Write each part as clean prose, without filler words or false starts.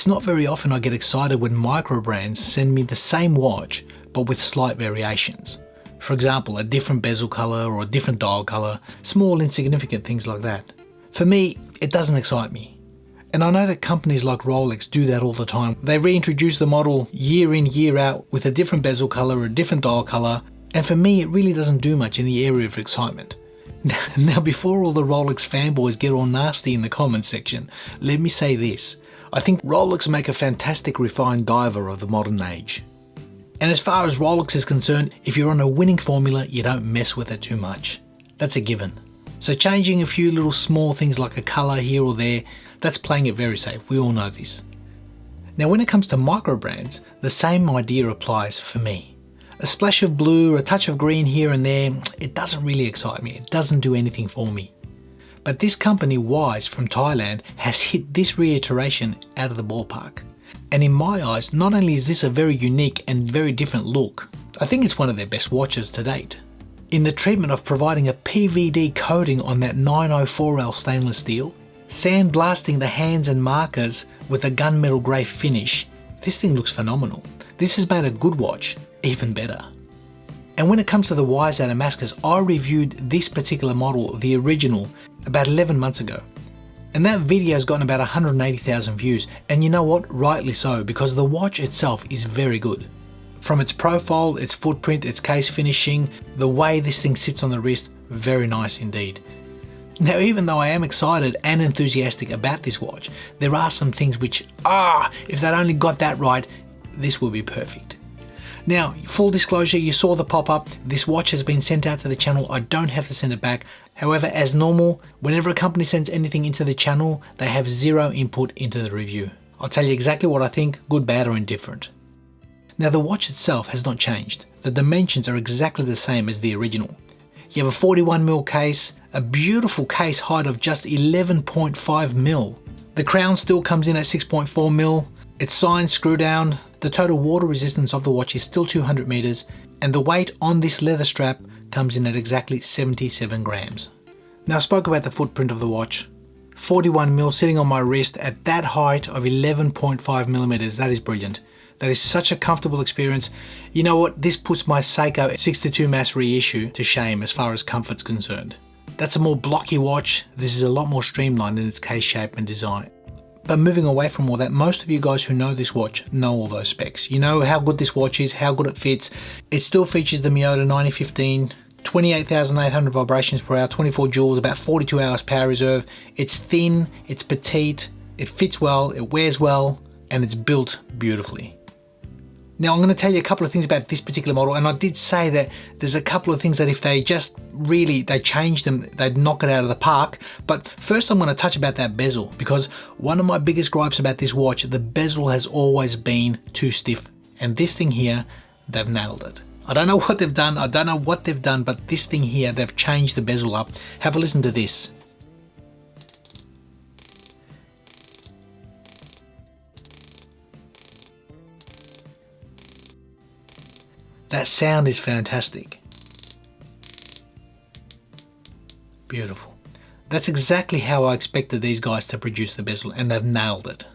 It's not very often I get excited when micro brands send me the same watch but with slight variations. For example, a different bezel color or a different dial color, small insignificant things like that. For me, it doesn't excite me. And I know that companies like Rolex do that all the time. They reintroduce the model year in, year out with a different bezel color or a different dial color, and for me it really doesn't do much in the area of excitement. Now before all the Rolex fanboys get all nasty in the comments section, let me say this. I think Rolex make a fantastic refined diver of the modern age. And as far as Rolex is concerned, if you're on a winning formula, you don't mess with it too much. That's a given. So changing a few little small things like a color here or there, that's playing it very safe. We all know this. Now when it comes to micro brands, the same idea applies for me. A splash of blue or a touch of green here and there, it doesn't really excite me. It doesn't do anything for me. But this company, Wise from Thailand, has hit this reiteration out of the ballpark. And in my eyes, not only is this a very unique and very different look, I think it's one of their best watches to date. In the treatment of providing a PVD coating on that 904L stainless steel, sandblasting the hands and markers with a gunmetal grey finish, this thing looks phenomenal. This has made a good watch even better. And when it comes to the Wise Adamascus, I reviewed this particular model, the original, about 11 months ago. And that video has gotten about 180,000 views, and you know what? Rightly so, because the watch itself is very good. From its profile, its footprint, its case finishing, the way this thing sits on the wrist, very nice indeed. Now even though I am excited and enthusiastic about this watch, there are some things which, if they'd only got that right, this would be perfect. Now, full disclosure, you saw the pop-up, this watch has been sent out to the channel, I don't have to send it back. However, as normal, whenever a company sends anything into the channel, they have zero input into the review. I'll tell you exactly what I think, good, bad or indifferent. Now the watch itself has not changed. The dimensions are exactly the same as the original. You have a 41mm case, a beautiful case height of just 11.5mm. The crown still comes in at 6.4mm. It's signed screw down. The total water resistance of the watch is still 200 meters, and the weight on this leather strap comes in at exactly 77 grams. Now I spoke about the footprint of the watch. 41mm sitting on my wrist at that height of 11.5mm. That is brilliant. That is such a comfortable experience. You know what? This puts my Seiko 62 mass reissue to shame as far as comfort's concerned. That's a more blocky watch. This is a lot more streamlined in its case shape and design. But moving away from all that, most of you guys who know this watch know all those specs. You know how good this watch is, how good it fits. It still features the Miyota 9015, 28,800 vibrations per hour, 24 joules, about 42 hours power reserve. It's thin, it's petite, it fits well, it wears well, and it's built beautifully. Now I'm going to tell you a couple of things about this particular model, and I did say that there's a couple of things that if they just really, they changed them, they'd knock it out of the park. But first I'm going to touch about that bezel, because one of my biggest gripes about this watch, the bezel has always been too stiff. And this thing here, they've nailed it. I don't know what they've done, but this thing here, they've changed the bezel up. Have a listen to this. That sound is fantastic. Beautiful. That's exactly how I expected these guys to produce the bezel, and they've nailed it.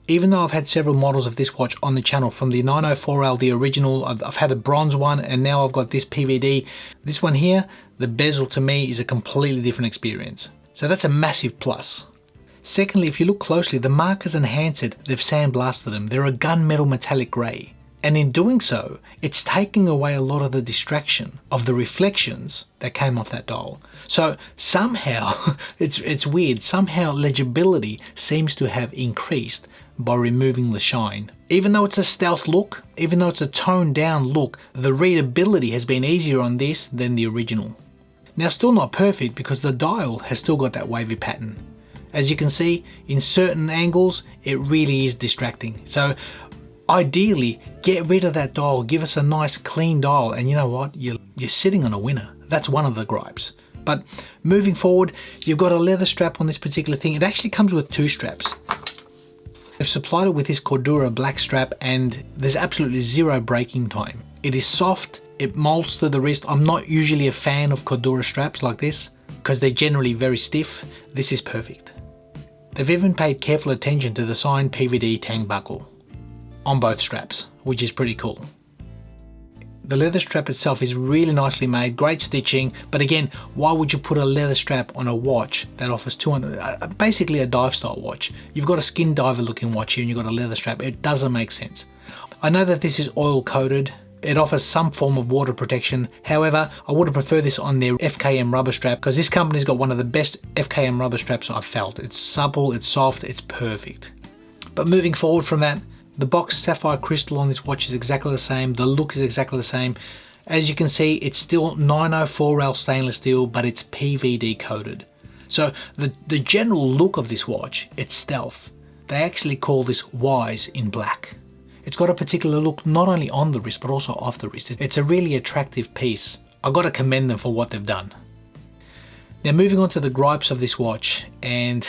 Even though I've had several models of this watch on the channel, from the 904L, the original, I've had a bronze one, and now I've got this PVD. This one here, the bezel to me is a completely different experience. So that's a massive plus. Secondly, if you look closely, the markers and handset, they've sandblasted them. They're a gunmetal metallic grey. And in doing so, it's taking away a lot of the distraction of the reflections that came off that dial. So somehow, it's weird, somehow legibility seems to have increased by removing the shine. Even though it's a stealth look, even though it's a toned down look, the readability has been easier on this than the original. Now still not perfect because the dial has still got that wavy pattern. As you can see, in certain angles, it really is distracting. So ideally, get rid of that dial, give us a nice clean dial, and you know what? You're sitting on a winner. That's one of the gripes. But moving forward, you've got a leather strap on this particular thing. It actually comes with two straps. They've supplied it with this Cordura black strap, and there's absolutely zero breaking time. It is soft, it molds to the wrist. I'm not usually a fan of Cordura straps like this because they're generally very stiff. This is perfect. They've even paid careful attention to the signed PVD tang buckle on both straps, which is pretty cool. The leather strap itself is really nicely made, great stitching, but again, why would you put a leather strap on a watch that offers basically a dive style watch? You've got a skin diver looking watch here and you've got a leather strap. It doesn't make sense. I know that this is oil coated. It offers some form of water protection. However, I would have preferred this on their FKM rubber strap because this company's got one of the best FKM rubber straps I've felt. It's supple, it's soft, it's perfect. But moving forward from that, the box sapphire crystal on this watch is exactly the same. The look is exactly the same. As you can see, it's still 904L stainless steel, but it's PVD coated. So the general look of this watch, it's stealth. They actually call this wise in black. It's got a particular look not only on the wrist, but also off the wrist. It's a really attractive piece. I've got to commend them for what they've done. Now moving on to the gripes of this watch, and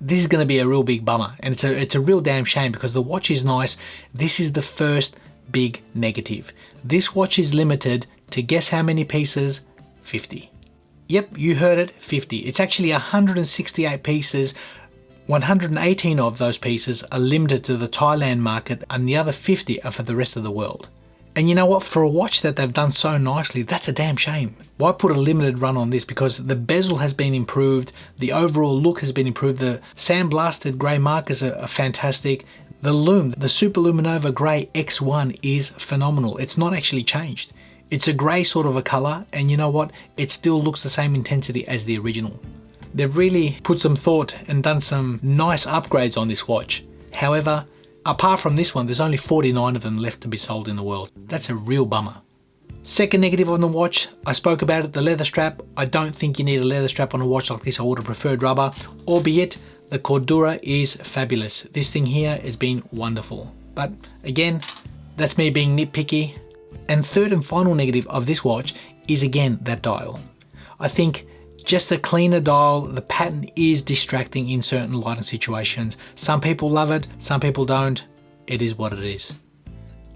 this is going to be a real big bummer, and it's a real damn shame because the watch is nice. This is the first big negative. This watch is limited to, guess how many pieces? 50. Yep, you heard it, 50. It's actually 168 pieces. 118 of those pieces are limited to the Thailand market and the other 50 are for the rest of the world. And you know what, for a watch that they've done so nicely, that's a damn shame. Why put a limited run on this? Because the bezel has been improved, the overall look has been improved, the sandblasted grey markers are fantastic, the lume, the Super Luminova Grey X1 is phenomenal. It's not actually changed. It's a grey sort of a colour, and you know what, it still looks the same intensity as the original. They've really put some thought and done some nice upgrades on this watch. However, apart from this one, there's only 49 of them left to be sold in the world. That's a real bummer. Second negative on the watch, I spoke about it, the leather strap. I don't think you need a leather strap on a watch like this. I would have preferred rubber, albeit the cordura is fabulous. This thing here has been wonderful. But again, that's me being nitpicky. And third and final negative of this watch is again that dial. I think just a cleaner dial, the pattern is distracting in certain lighting situations. Some people love it, some people don't. It is what it is.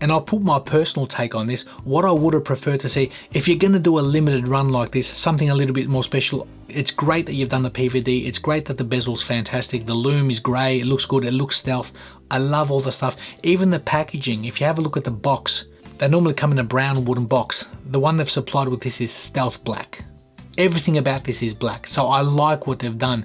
And I'll put my personal take on this. What I would have preferred to see, if you're gonna do a limited run like this, something a little bit more special, it's great that you've done the PVD, it's great that the bezel's fantastic, the lume is grey, it looks good, it looks stealth. I love all the stuff. Even the packaging, if you have a look at the box, they normally come in a brown wooden box. The one they've supplied with this is stealth black. Everything about this is black, so I like what they've done.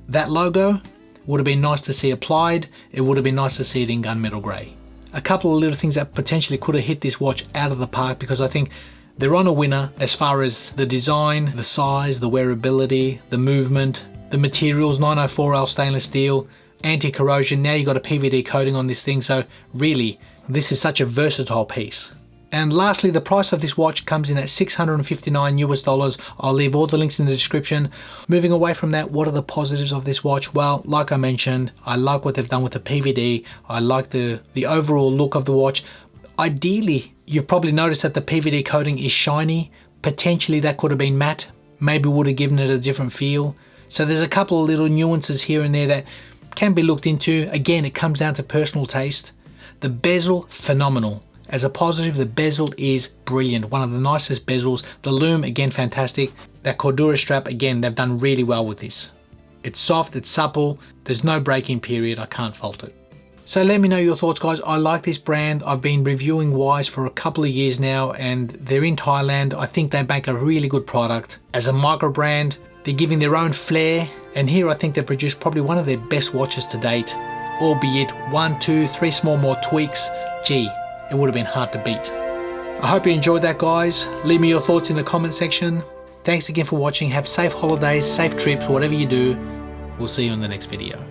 That logo would have been nice to see applied. It would have been nice to see it in gunmetal grey. A couple of little things that potentially could have hit this watch out of the park, because I think they're on a winner as far as the design, the size, the wearability, the movement, the materials, 904L stainless steel, anti-corrosion. Now you've got a PVD coating on this thing, so really, this is such a versatile piece. And lastly, the price of this watch comes in at $659 US. I'll leave all the links in the description. Moving away from that, what are the positives of this watch? Well, like I mentioned, I like what they've done with the PVD. I like the overall look of the watch. Ideally, you've probably noticed that the PVD coating is shiny. Potentially that could have been matte. Maybe would have given it a different feel. So there's a couple of little nuances here and there that can be looked into. Again, it comes down to personal taste. The bezel, phenomenal. As a positive, the bezel is brilliant. One of the nicest bezels. The lume, again, fantastic. That cordura strap, again, they've done really well with this. It's soft, it's supple. There's no break-in period. I can't fault it. So let me know your thoughts, guys. I like this brand. I've been reviewing Wise for a couple of years now, and they're in Thailand. I think they make a really good product. As a micro brand, they're giving their own flair. And here I think they produced probably one of their best watches to date, albeit 1, 2, 3 small more tweaks. Gee, it would have been hard to beat. I hope you enjoyed that, guys. Leave me your thoughts in the comment section. Thanks again for watching. Have safe holidays, safe trips, whatever you do. We'll see you in the next video.